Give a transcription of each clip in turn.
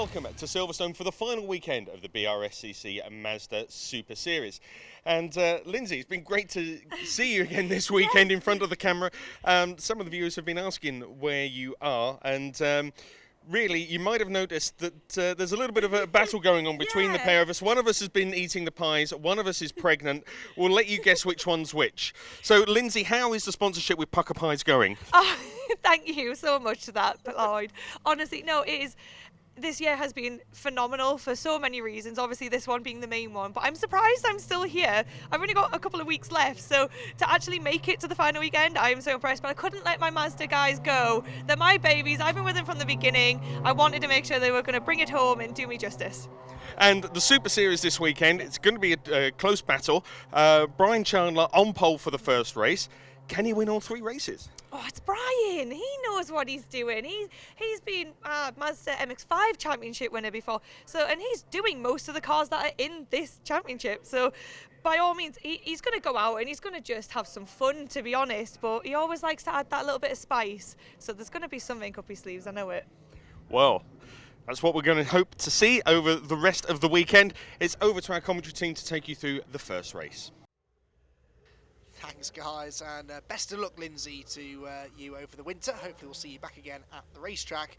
welcome to Silverstone for the final weekend of the BRSCC Mazda Super Series. And Lyndsay, it's been great to see you again this weekend in front of the camera. Some of the viewers have been asking where you are, and really, you might have noticed that there's a little bit of a battle going on between the pair of us. One of us has been eating the pies, one of us is pregnant. We'll let you guess which one's which. So, Lyndsay, how is the sponsorship with Pucker Pies going? Oh, thank you so much for that, Lloyd. Honestly, no, it is. This year has been phenomenal for so many reasons, obviously this one being the main one, but I'm surprised I'm still here. I've only got a couple of weeks left, so to actually make it to the final weekend, I am so impressed, but I couldn't let my Mazda guys go. They're my babies, I've been with them from the beginning. I wanted to make sure they were going to bring it home and do me justice. And the Super Series this weekend, it's going to be a close battle. Brian Chandler on pole for the first race. Can he win all three races? Oh, it's Brian. He knows what he's doing. He's been Mazda MX-5 championship winner before. And he's doing most of the cars that are in this championship. So by all means, he's going to go out and he's going to just have some fun, to be honest. But he always likes to add that little bit of spice. So there's going to be something up his sleeves, I know it. Well, that's what we're going to hope to see over the rest of the weekend. It's over to our commentary team to take you through the first race. Thanks, guys, and best of luck, Lyndsay, to you over the winter. Hopefully we'll see you back again at the racetrack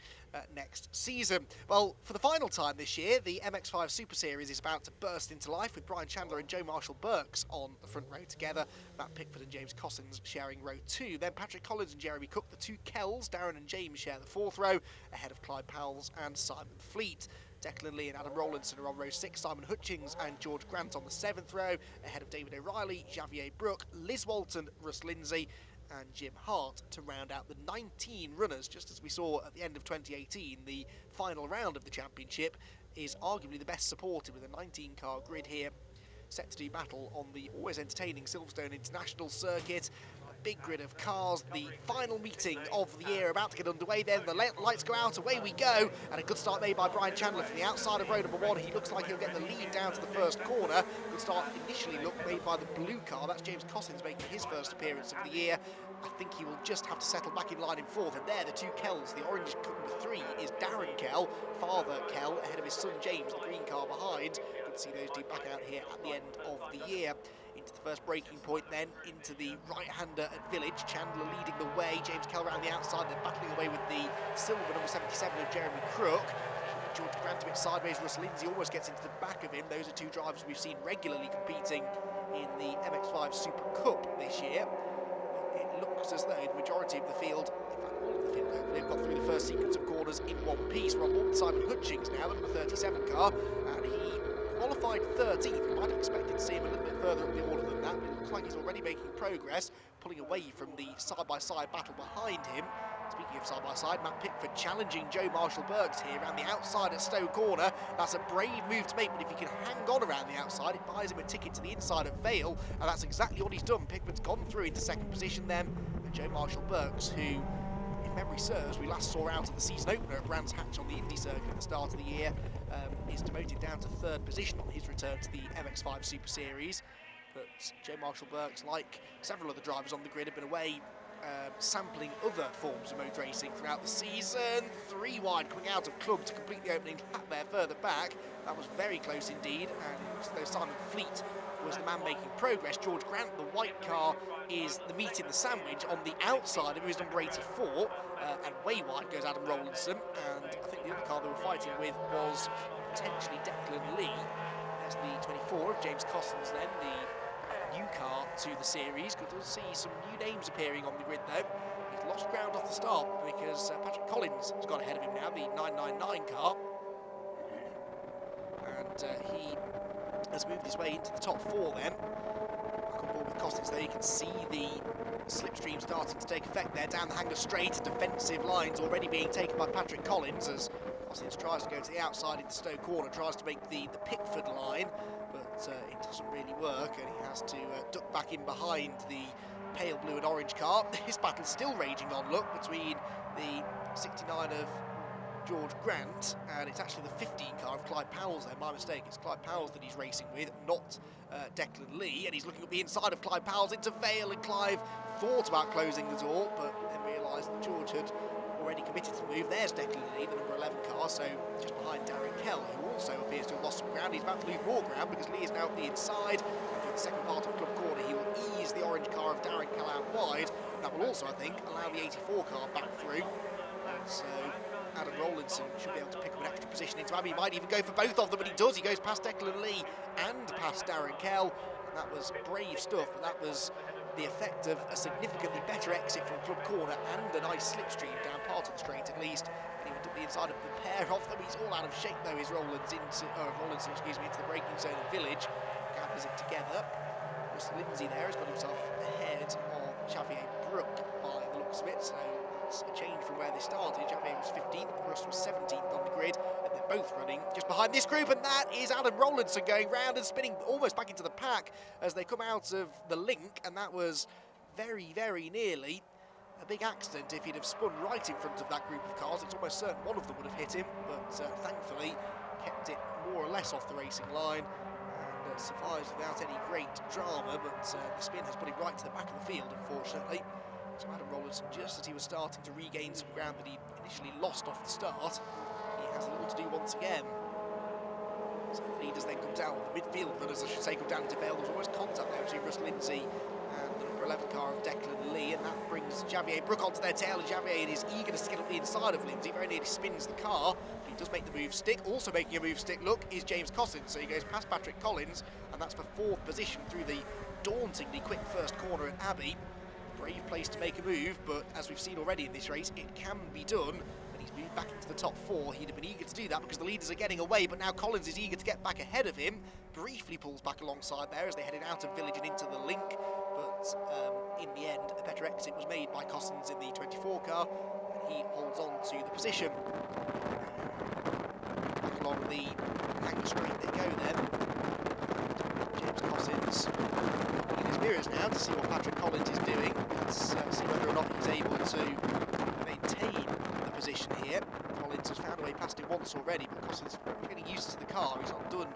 next season. Well, for the final time this year, the MX-5 Super Series is about to burst into life with Brian Chandler and Joe Marshall-Burks on the front row together, Matt Pickford and James Cossins sharing row 2. Then Patrick Collins and Jeremy Cook, the two Kells, Darren and James share the 4th row, ahead of Clyde Powells and Simon Fleet. Declan Lee and Adam Rowlandson are on row 6, Simon Hutchings and George Grant on the 7th row, ahead of David O'Reilly, Javier Brook, Liz Walton, Russ Lyndsay and Jim Hart to round out the 19 runners. Just as we saw at the end of 2018, the final round of the championship is arguably the best supported with a 19-car grid here, set to do battle on the always entertaining Silverstone International circuit. Big grid of cars, the final meeting of the year about to get underway. Then the lights go out, away we go, and a good start made by Brian Chandler from the outside of row number 1. He looks like he'll get the lead down to the first corner. Good start initially made by the blue car. That's James Cossins making his first appearance of the year. I think he will just have to settle back in line in 4th, and there the two Kells. The orange number 3 is Darren Kell, father Kell, ahead of his son James, the green car behind. Good to see those two back out here at the end of the year. Into the first braking point, then into the right-hander at Village. Chandler leading the way, James Kell around the outside, then battling away with the silver number 77 of Jeremy Crook. George Grant a bit sideways, Russ Lyndsay almost gets into the back of him. Those are two drivers we've seen regularly competing in the MX-5 Super Cup this year. It looks as though the majority of the field, in fact all of the field hopefully, have got through the first sequence of corners in one piece. We're on board Simon Hutchings now, the number 37 car, and he qualified 13th. We might have expected to see him a little bit further up the order than that, but it looks like he's already making progress, pulling away from the side-by-side battle behind him. Speaking of side-by-side, Matt Pickford challenging Joe Marshall-Burks here around the outside at Stowe Corner. That's a brave move to make, but if he can hang on around the outside, it buys him a ticket to the inside of Vale, and that's exactly what he's done. Pickford's gone through into second position then, and Joe Marshall-Burks, who, if memory serves, we last saw out at the season opener at Brands Hatch on the Indy circuit at the start of the year, is demoted down to 3rd position on his return to the MX-5 Super Series. But Joe Marshall-Burks, like several other drivers on the grid, have been away sampling other forms of motor racing throughout the season. 3 wide coming out of club to complete the opening lap there further back. That was very close indeed, and though Simon Fleet was the man making progress, George Grant, the white car, is the meat in the sandwich on the outside of his number 84, and way wide goes Adam Rowlandson, and I think the other car they were fighting with was potentially Declan Lee. There's the 24 of James Cossins then, the new car to the series. Good to see some new names appearing on the grid though. He's lost ground off the start because Patrick Collins has got ahead of him now, the 999 car, and he has moved his way into the top 4 then. Back on board with Cossins there, you can see the slipstream starting to take effect there down the Hanger Straight. Defensive lines already being taken by Patrick Collins as Cossins tries to go to the outside into Stowe Corner, tries to make the Pickford line, but it doesn't really work, and he has to duck back in behind the pale blue and orange car. His battle's still raging on, look, between the 69 of George Grant, and it's actually the 15 car of Clyde Powells there. My mistake, it's Clyde Powells that he's racing with, not Declan Lee, and he's looking at the inside of Clyde Powells into Vale, and Clive thought about closing the door, but then realised that George had already committed to the move. There's Declan Lee, the number 11 car, so just behind Darren Kell, who also appears to have lost some ground. He's about to lose more ground because Lee is now at the inside. In the second part of club corner, he will ease the orange car of Darren Kell out wide. That will also, I think, allow the 84 car back through. So Adam Rowlandson should be able to pick up an extra position into Abbey. He might even go for both of them, but he does. He goes past Declan Lee and past Darren Kell. And that was brave stuff, but that was the effect of a significantly better exit from club corner and a nice slipstream down part of the straight at least. And he went up the inside of the pair of them. He's all out of shape though, is Rowlandson into the braking zone of Village. Gathers it together. Just Lyndsay there has got himself ahead of Xavier Brook by the looks of it, so that's a change from where they started. Xavier was 15th, Russ was 17th on the grid, and they're both running just behind this group, and that is Adam Rowlandson going round and spinning almost back into the pack as they come out of the link, and that was very, very nearly a big accident if he'd have spun right in front of that group of cars. It's almost certain one of them would have hit him, but thankfully kept it more or less off the racing line. Survives without any great drama, but the spin has put him right to the back of the field, unfortunately. So Adam Rowlandson, just as he was starting to regain some ground that he initially lost off the start, he has a little to do once again. So the leaders then come down, the midfield runners, I should say, come down to Vale. There was almost contact there between Russ Lyndsay and the number 11 car of Declan Lee, and that brings Xavier Brook onto their tail, and Xavier, in his eagerness to get up the inside of Lyndsay, very nearly spins the car. He does make the move stick. Also making a move stick, look, is James Cossins. So he goes past Patrick Collins, and that's for 4th position through the dauntingly quick first corner at Abbey. Brave place to make a move, but as we've seen already in this race, it can be done. And he's moved back into the top 4. He'd have been eager to do that because the leaders are getting away, but now Collins is eager to get back ahead of him. Briefly pulls back alongside there as they headed out of Village and into the link, but in the end, a better exit was made by Cossins in the 24 car, and he holds on to the position. Along the Hanger Street they go then. James Cossins looking his mirrors now to see what Patrick Collins is doing. Let's see whether or not he's able to maintain the position here. Collins has found a way past him once already, but Cossins is getting used to the car. He's not done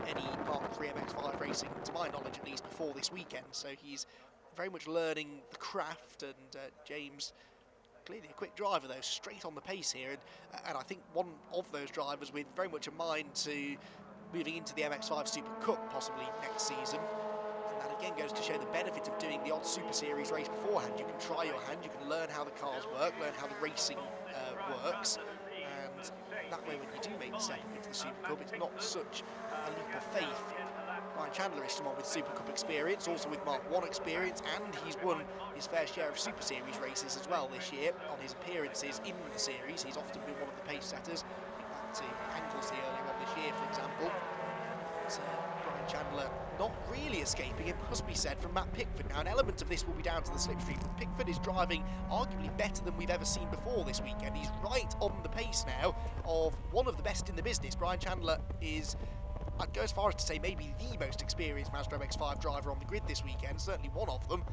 any Mark III MX-5 racing, to my knowledge at least, before this weekend, so he's very much learning the craft, and James, clearly a quick driver though, straight on the pace here, and I think one of those drivers with very much a mind to moving into the MX-5 Super Cup possibly next season. And that again goes to show the benefit of doing the odd Super Series race beforehand. You can try your hand, you can learn how the cars work, learn how the racing works, and that way when you do make the step into the Super Cup, it's not such a leap of faith. Ryan Chandler is someone with Super Cup experience, also with Mark I experience, and he's won his fair share of Super Series races as well this year on his appearances in the series. He's often been one of the pace setters. Think back to Anglesey earlier on this year, for example. But, Ryan Chandler not really escaping, it must be said, from Matt Pickford. Now, an element of this will be down to the slipstream, but Pickford is driving arguably better than we've ever seen before this weekend. He's right on the pace now of one of the best in the business. Ryan Chandler is, I'd go as far as to say, maybe the most experienced Mazda MX-5 driver on the grid this weekend, certainly one of them.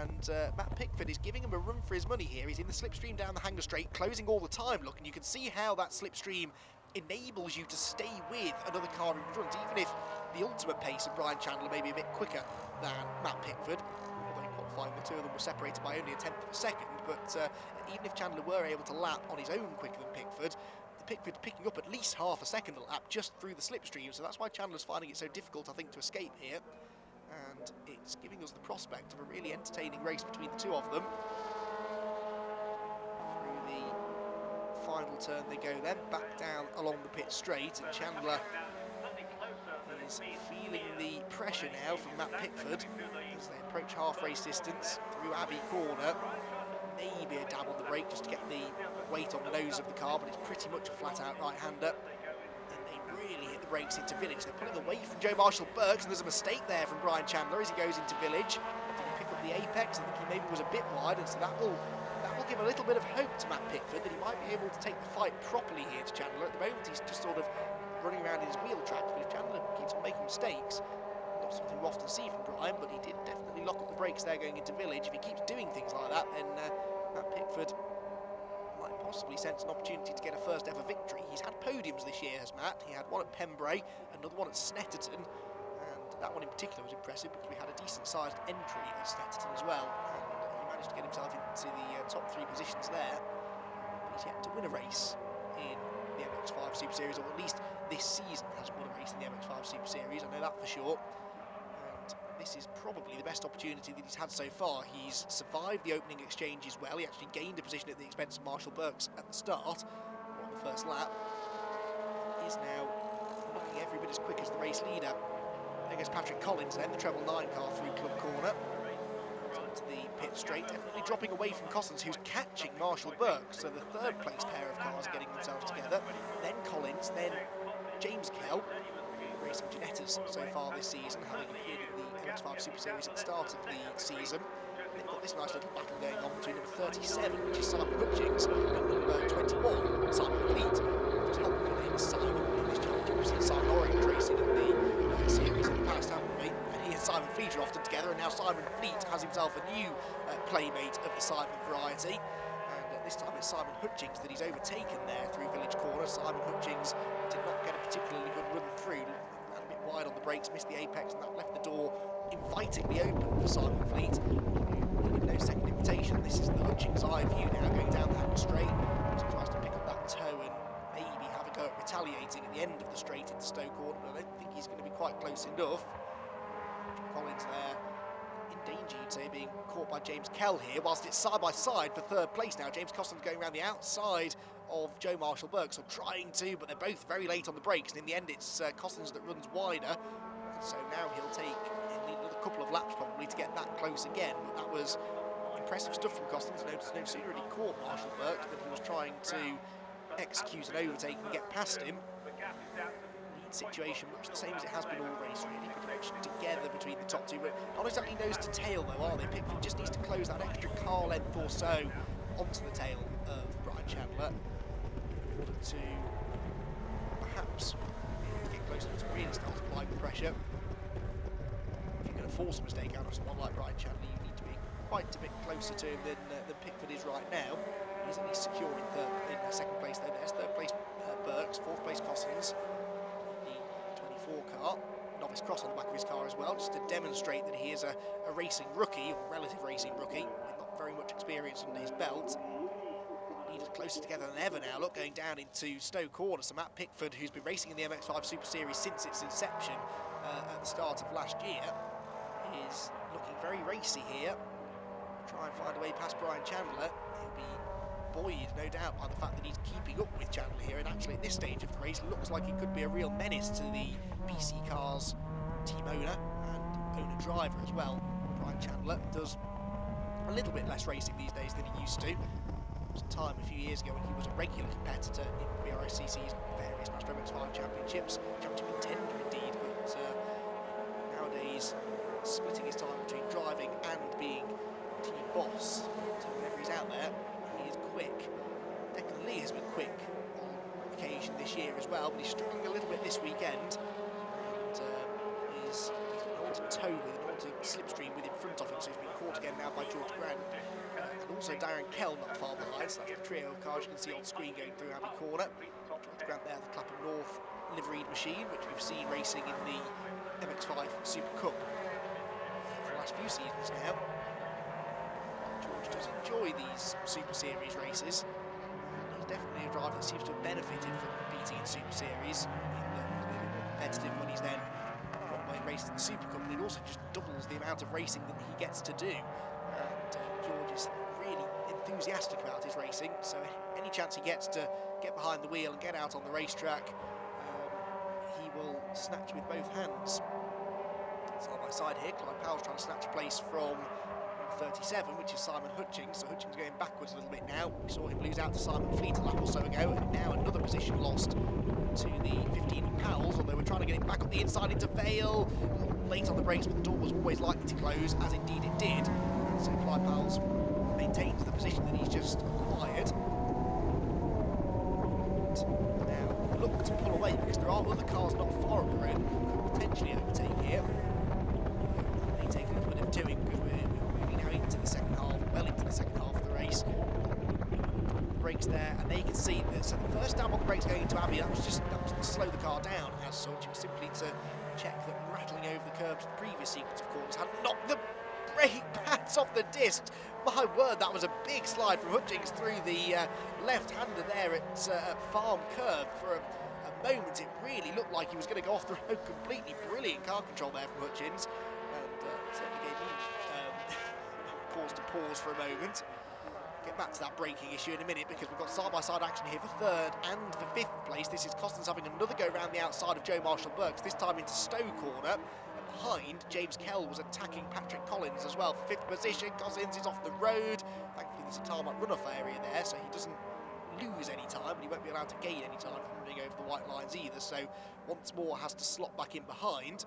And Matt Pickford is giving him a run for his money here. He's in the slipstream down the Hanger Straight, closing all the time, look, and you can see how that slipstream enables you to stay with another car in front, even if the ultimate pace of Brian Chandler may be a bit quicker than Matt Pickford. Although in qualifying, the two of them were separated by only a tenth of a second, but even if Chandler were able to lap on his own quicker than Pickford, Pickford picking up at least half a second a lap just through the slipstream, so that's why Chandler's finding it so difficult, I think, to escape here. And it's giving us the prospect of a really entertaining race between the two of them. Through the final turn they go then, back down along the pit straight, and Chandler is feeling the pressure now from Matt Pickford as they approach half race distance through Abbey Corner. Maybe a dab on the brake just to get the weight on the nose of the car, but it's pretty much a flat-out right-hander. And they really hit the brakes into Village. They're pulling away from Joe Marshall-Burks, and there's a mistake there from Brian Chandler as he goes into Village. Did he pick up the apex? I think he maybe was a bit wide, and so that will give a little bit of hope to Matt Pickford that he might be able to take the fight properly here to Chandler. At the moment, he's just sort of running around in his wheel tracks, but if Chandler keeps on making mistakes, not something we often see from Brian, but he did definitely lock up the brakes there going into Village. If he keeps doing things like that, then Matt Pickford might possibly sense an opportunity to get a first ever victory. He's had podiums this year, has Matt. He had one at Pembrey, another one at Snetterton, and that one in particular was impressive because we had a decent sized entry at Snetterton as well, and he managed to get himself into the top 3 positions there. But he has yet to win a race in the MX-5 Super Series, or at least this season hasn't won a race in the MX-5 Super Series, I know that for sure. And this is probably the best opportunity that he's had so far. He's survived the opening exchanges well. He actually gained a position at the expense of Marshall Burks at the start, on the first lap. He's now looking every bit as quick as the race leader. There goes Patrick Collins then, the treble 9 car through Club Corner. Onto the pit straight, definitely dropping away from Cossins, who's catching Marshall Burke. So the third place pair of cars are getting themselves together. Then Collins, then James Kell, racing Ginettas so far this season, having appeared in the MX-5 Super Series at the start of the season. They've got this nice little battle going on between number 37, which is Simon Hutchings, and number 21, Simon Fleet. Just helping to name Simon in this challenge. We've seen Simon Orange racing in the series in the past, haven't we? And he and Simon Fleet are often together, and now Simon Fleet has himself a new playmate of the Simon variety. And this time it's Simon Hutchings that he's overtaken there through Village Corner. Simon Hutchings did not get a particularly good run through, and a bit wide on the brakes, missed the apex, and that left the door invitingly open for Simon Fleet. Needed no second invitation. This is the Hutchings eye view now, going down the Hackney straight. So he tries to pick up that toe and maybe have a go at retaliating at the end of the straight into Stoke Corner, but I don't think he's going to be quite close enough. Collins there in danger, you'd say, being caught by James Kell here, whilst it's side by side for third place now. James Cossins going around the outside of Joe Marshall Burke, so trying to, but they're both very late on the brakes, and in the end it's Cossins that runs wider. So now he'll need another couple of laps probably to get that close again, but that was impressive stuff from Cossins. No sooner had he caught Marshall Burke than he was trying to execute an overtake and get past him. Lead situation much the same as it has been all race, really, pretty much together between the top two, but not exactly nose to tail though, are they? Pickford just needs to close that extra car length or so onto the tail of Brian Chandler in order to perhaps get close enough to really start applying the pressure. If you're going to force a mistake out of someone like Brian Chandler, you need to be quite a bit closer to him than Pickford is right now. He's at least secure in second place though. There's third place Burks, fourth place Cossins, the 24 car. Novice cross on the back of his car as well, just to demonstrate that he is a racing rookie, or relative racing rookie, with not very much experience under his belt. Needed closer together than ever now. Look, going down into Stoke Corner. So Matt Pickford, who's been racing in the MX-5 Super Series since its inception at the start of last year, is looking very racy here. Try and find a way past Brian Chandler. He'll be buoyed, no doubt, by the fact that he's keeping up with Chandler here, and actually at this stage of the race looks like he could be a real menace to the BC Cars team owner and owner-driver as well. Brian Chandler does a little bit less racing these days than he used to. There was a time a few years ago when he was a regular competitor in BRSCC's various Master MX-5 championships, championship contender indeed, but nowadays splitting his time between driving and being team boss. So whenever he's out there, he is quick. Declan Lee has been quick on occasion this year as well, but he's struggling a little bit this weekend. And he's got an altered tow with an altered slipstream with in front of him, so he's been caught again now by George Grant. And also Darren Kell not far behind, so that's the trio of cars you can see on screen going through Abbey Corner. George Grant there, the Clapham North liveried machine, which we've seen racing in the MX-5 Super Cup for the last few seasons now. George does enjoy these Super Series races. He's definitely a driver that seems to have benefited from competing in Super Series. He's a bit more competitive when he's then run away and raced in the Super Cup, and it also just doubles the amount of racing that he gets to do. And George is really enthusiastic about his racing, so any chance he gets to get behind the wheel and get out on the racetrack, he will snatch with both hands. Side by side here, Clyde Powell's trying to snatch a place from 37, which is Simon Hutchings. So Hutchings going backwards a little bit now. We saw him lose out to Simon Fleet a lap or so ago, and now another position lost to the 15 of Powell's, although we're trying to get him back on the inside into Vale. Late on the brakes, but the door was always likely to close, as indeed it did. So Clyde Powell's maintains the position that he's just acquired. And now look to pull away, because there are other cars not far up the road who could potentially overtake here. That may take a little bit of doing, because we're moving now into the second half, well into the second half of the race. Brakes there, and there you can see that. So the first stamp on the brakes going into Abbey, that was to slow the car down as such. It was simply to check that rattling over the curbs the previous sequence of corners had knocked the brake pads off the discs, My word, that was a big slide from Hutchings through the left-hander there at Farm Curve. For a moment, it really looked like he was going to go off the road completely. Brilliant car control there from Hutchings. And certainly gave me cause to pause for a moment. Get back to that braking issue in a minute, because we've got side-by-side action here for third and for fifth place. This is Costons having another go around the outside of Joe Marshall-Burks, this time into Stowe corner. And behind, James Kell was attacking Patrick Collins as well for fifth position. Cossins is off the road. Thankfully there's a tarmac runoff area there, so he doesn't lose any time, and he won't be allowed to gain any time from running over the white lines either, so once more has to slot back in behind.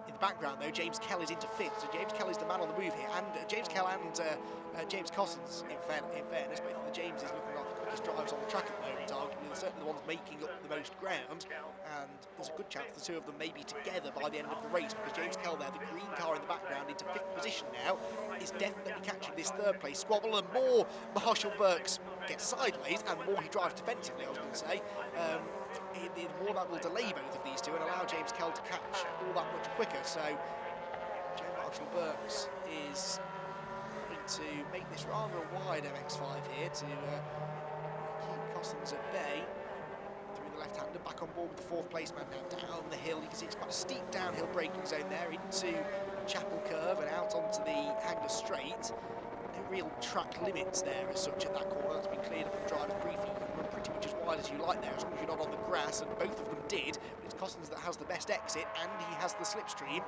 In the background though, James Kell is into fifth, so James Kell is the man on the move here, and James Kell and James Cossins, in fairness, both of the Jameses looking like the quickest drivers on the track at the moment, arguably they're certainly the ones making up the most ground, and there's a good chance the two of them may be together by the end of the race, because James Kell there, the green car in the background, into fifth position now, is definitely catching this third place squabble, and more Marshall-Burks gets sideways, and more he drives defensively, I was going to say. The more that will delay both of these two and allow James Kell to catch all that much quicker. So Joe Marshall-Burks is going to make this rather a wide MX-5 here to keep Cossins at bay. Through the left-hander, back on board with the fourth place man now down the hill. You can see it's quite a steep downhill braking zone there into Chapel Curve and out onto the Hanger Straight. No real track limits there as such at that corner. That's been cleared up and driver's briefing. You can run pretty much as wide as you like there, as long as you're not on the grass, and both of them did. But it's Cossins that has the best exit, and he has the slipstream.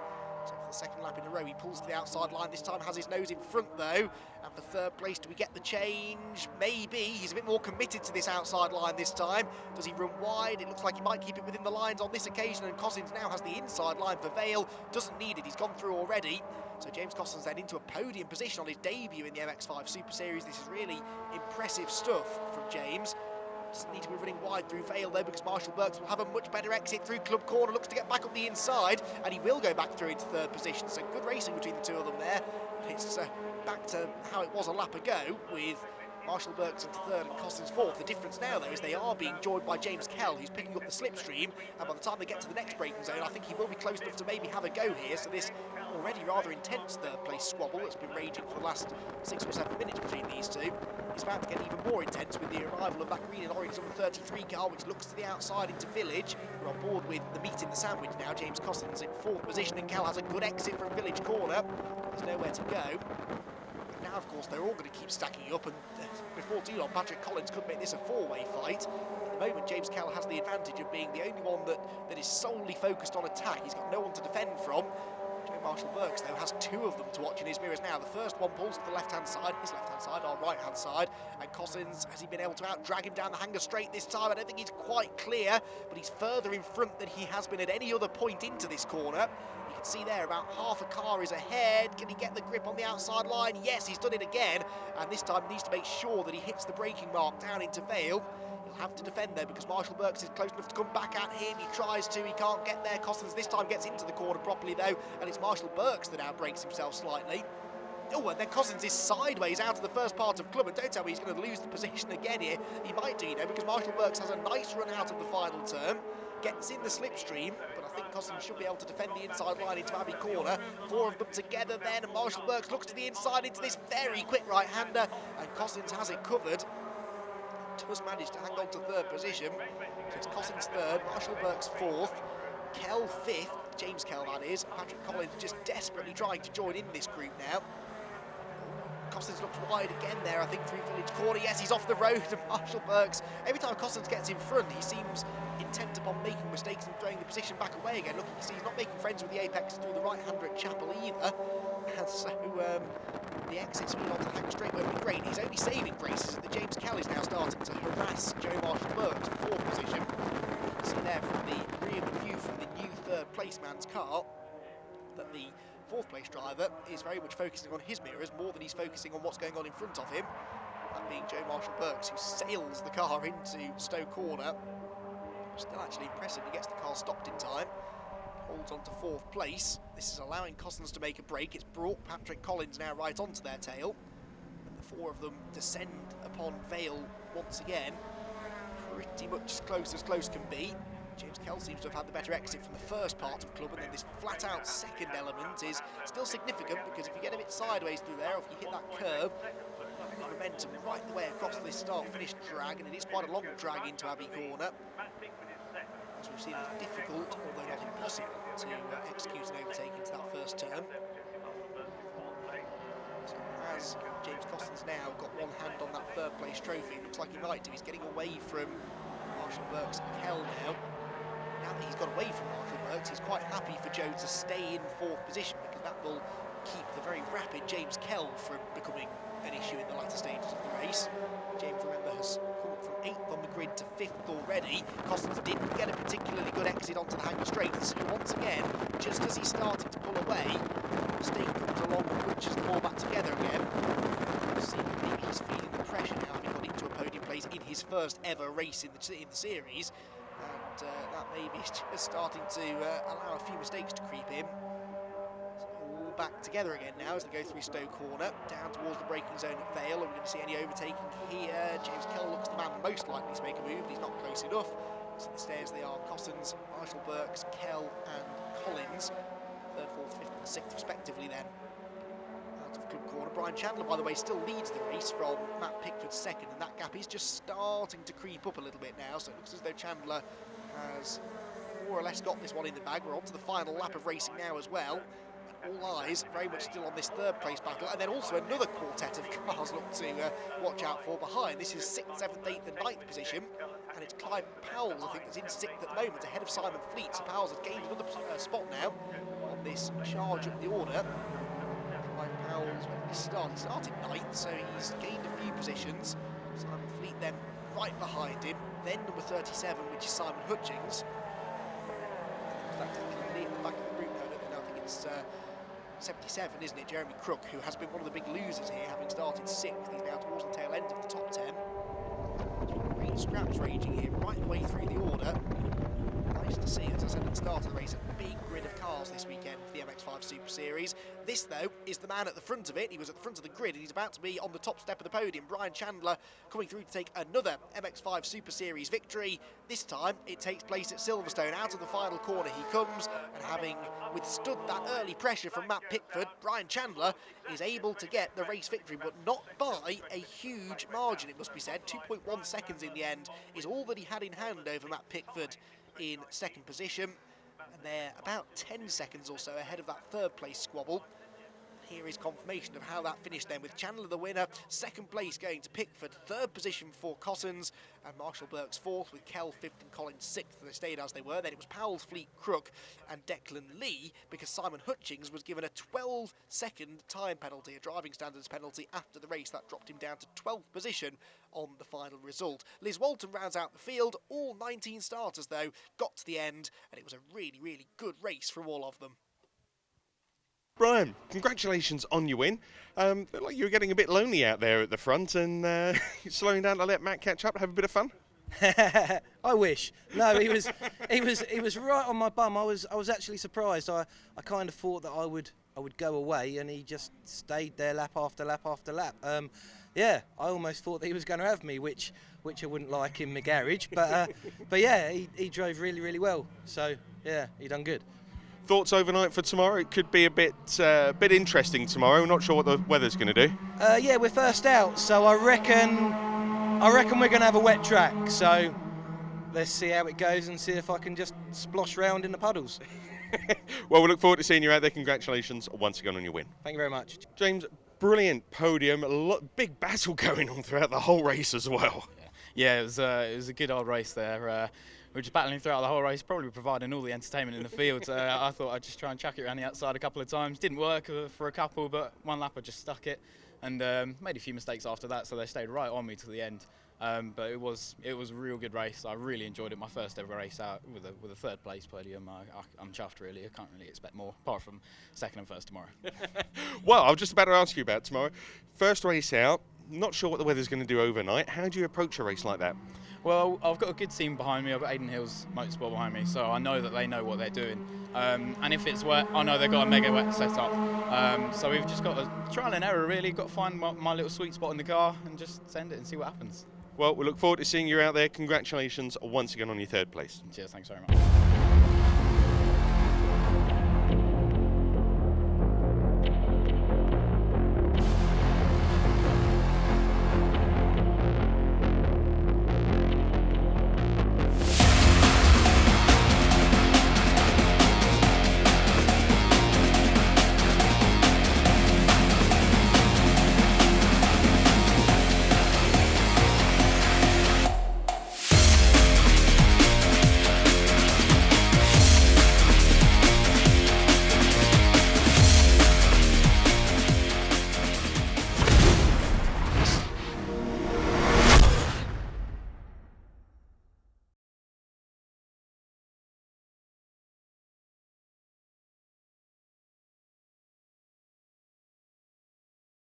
So for the second lap in a row, he pulls to the outside line. This time has his nose in front though. And for third place, do we get the change? Maybe. He's a bit more committed to this outside line this time. Does he run wide? It looks like he might keep it within the lines on this occasion, and Cossins now has the inside line for Vale. Doesn't need it, he's gone through already. So James Cossins then into a podium position on his debut in the MX-5 Super Series. This is really impressive stuff from James. Doesn't need to be running wide through Vale though, because Marshall-Burks will have a much better exit through Club Corner. Looks to get back on the inside, and he will go back through into third position. So good racing between the two of them there. It's back to how it was a lap ago, with Marshall-Burks into third and Cossins fourth. The difference now, though, is they are being joined by James Kell, who's picking up the slipstream, and by the time they get to the next braking zone, I think he will be close enough to maybe have a go here. So this already rather intense third-place squabble that's been raging for the last 6 or 7 minutes between these two is about to get even more intense with the arrival of that green and orange number 33 car, which looks to the outside into Village. We're on board with the meat in the sandwich now. James Cossins in fourth position, and Kell has a good exit from Village Corner. There's nowhere to go. Now, of course, they're all going to keep stacking up, and before too long, Patrick Collins could make this a four-way fight. At the moment, James Kell has the advantage of being the only one that is solely focused on attack. He's got no one to defend from. Joe Marshall-Burks, though, has two of them to watch in his mirrors now. The first one pulls to the left-hand side, his left-hand side, our right-hand side, and Cossins, has he been able to out-drag him down the Hanger Straight this time? I don't think he's quite clear, but he's further in front than he has been at any other point into this corner. You can see there about half a car is ahead. Can he get the grip on the outside line? Yes, he's done it again, and this time needs to make sure that he hits the braking mark down into Vale. He'll have to defend though, because Marshall-Burks is close enough to come back at him. He tries to, he can't get there. Cossins this time gets into the corner properly though, and it's Marshall-Burks that outbrakes himself slightly. Oh, and then Cossins is sideways out of the first part of Club, and don't tell me he's going to lose the position again here. He might do, you know, because Marshall-Burks has a nice run out of the final turn, gets in the slipstream, but I think Cossins should be able to defend the inside line into Abbey Corner. Four of them together then, and Marshall-Burks looks to the inside into this very quick right-hander, and Cossins has it covered. Does manage to hang on to third position. So it's Cossins third, Marshall-Burks fourth, Kell fifth, James Kell that is. Patrick Collins just desperately trying to join in this group now. Cossins looks wide again there, I think, through Village Corner. Yes, he's off the road, and Marshall-Burks, every time Cossins gets in front, he seems intent upon making mistakes and throwing the position back away again. Look, you can see he's not making friends with the apex through the right-hander at Chapel either. And so the exit speed onto the Hanger Straight won't be great. He's only saving graces that James Kell is now starting to harass Joe Marshall-Burks for fourth position. You can see there from the rear view from the new third place man's car that the fourth place driver is very much focusing on his mirrors more than he's focusing on what's going on in front of him. That being Joe Marshall-Burks, who sails the car into Stowe Corner. Still actually impressive, he gets the car stopped in time. Holds on to fourth place. This is allowing Cossins to make a break. It's brought Patrick Collins now right onto their tail. And the four of them descend upon Vale once again. Pretty much as close can be. James Kell seems to have had the better exit from the first part of Club, and then this flat-out second element is still significant, because if you get a bit sideways through there, or if you hit that curb, momentum right the way across this start-finish drag, and it is quite a long drag into Abbey Corner. As we've seen, it's difficult, although not impossible, to execute an overtake into that first turn. So as James Coston's now got one hand on that third place trophy, it looks like he might do. He's getting away from Marshall Burke's Kell now. Now that he's got away from Marshall Burke's, he's quite happy for Joe to stay in fourth position, because that will keep the very rapid James Kell from becoming an issue in the latter stages of the race. James, remember, has come up from 8th on the grid to 5th already. Costons didn't get a particularly good exit onto the Hanger Straights. Once again, just as he's starting to pull away, State comes along and punches them all back together again. See, maybe he's feeling the pressure now, having got into a podium place in his first ever race in the series, and that maybe is just starting to allow a few mistakes to creep in. All back together again now as they go through Stowe Corner, down towards the braking zone at Vale. Are we going to see any overtaking here? James Kell looks the man most likely to make a move, but he's not close enough. So the stairs they are: Costons, Marshall Burks, Kell and Collins. 3rd, 4th, 5th and 6th respectively then. Out of Club Corner. Brian Chandler, by the way, still leads the race from Matt Pickford's 2nd, and that gap is just starting to creep up a little bit now, so it looks as though Chandler has more or less got this one in the bag. We're on to the final lap of racing now as well. All eyes very much still on this 3rd place battle, and then also another quartet of cars look to watch out for behind. This is 6th, 7th, 8th and 9th position, and it's Clive Powell, I think, that's in 6th at the moment, ahead of Simon Fleet. So Powell's has gained another spot now on this charge up the order. Clive Powell's ready to start. He started 9th, so he's gained a few positions. Simon Fleet then right behind him, then number 37, which is Simon Hutchings. And then at the back of the group now, I think it's 77, isn't it? Jeremy Crook, who has been one of the big losers here, having started 6th. He's now towards the tail end of the top 10. Great scraps raging here right the way through the order. Nice to see, as I said at the start of the race, a big grid of cars this weekend for the MX-5 Super Series. This, though, is the man at the front of it. He was at the front of the grid, and he's about to be on the top step of the podium. Brian Chandler coming through to take another MX-5 Super Series victory. This time, it takes place at Silverstone. Out of the final corner he comes, and having withstood that early pressure from Matt Pickford, Brian Chandler is able to get the race victory, but not by a huge margin, it must be said. 2.1 seconds in the end is all that he had in hand over Matt Pickford in 2nd position, and they're about 10 seconds or so ahead of that 3rd place squabble. Here is confirmation of how that finished then, with Chandler the winner, 2nd place going to Pickford, 3rd position for Cossons, and Marshall Burks 4th, with Kell 5th and Collins 6th. They stayed as they were. Then it was Powell's Fleet, Crook and Declan Lee, because Simon Hutchings was given a 12-second time penalty, a driving standards penalty after the race. That dropped him down to 12th position on the final result. Liz Walton rounds out the field. All 19 starters, though, got to the end, and it was a really, really good race from all of them. Brian, congratulations on your win. Looked like you were getting a bit lonely out there at the front, and slowing down to let Matt catch up, have a bit of fun. I wish. No, he was right on my bum. I was actually surprised. I kind of thought that I would go away, and he just stayed there lap after lap after lap. Yeah, I almost thought that he was going to have me, which I wouldn't like in my garage. But yeah, he drove really, really well. So yeah, he done good. Thoughts overnight for tomorrow? It could be a bit interesting tomorrow. Not sure what the weather's going to do. Yeah, we're first out, so I reckon we're going to have a wet track. So let's see how it goes and see if I can just splosh round in the puddles. Well, we look forward to seeing you out there. Congratulations once again on your win. Thank you very much. James, brilliant podium. Big battle going on throughout the whole race as well. Yeah, it was a good old race there. We were just battling throughout the whole race, probably providing all the entertainment in the field. I thought I'd just try and chuck it around the outside a couple of times. Didn't work for a couple, but one lap I just stuck it, and made a few mistakes after that, so they stayed right on me to the end. But it was a real good race. I really enjoyed it. My first ever race out with a 3rd place podium. I'm chuffed, really. I can't really expect more, apart from 2nd and 1st tomorrow. Well, I was just about to ask you about tomorrow. First race out. Not sure what the weather's going to do overnight. How do you approach a race like that? Well, I've got a good team behind me. I've got Aidan Hill's motorsport behind me, so I know that they know what they're doing. And if it's wet, I know they've got a mega wet setup. So we've just got a trial and error, really. Got to find my little sweet spot in the car and just send it and see what happens. Well, we look forward to seeing you out there. Congratulations once again on your 3rd place. Cheers, thanks very much.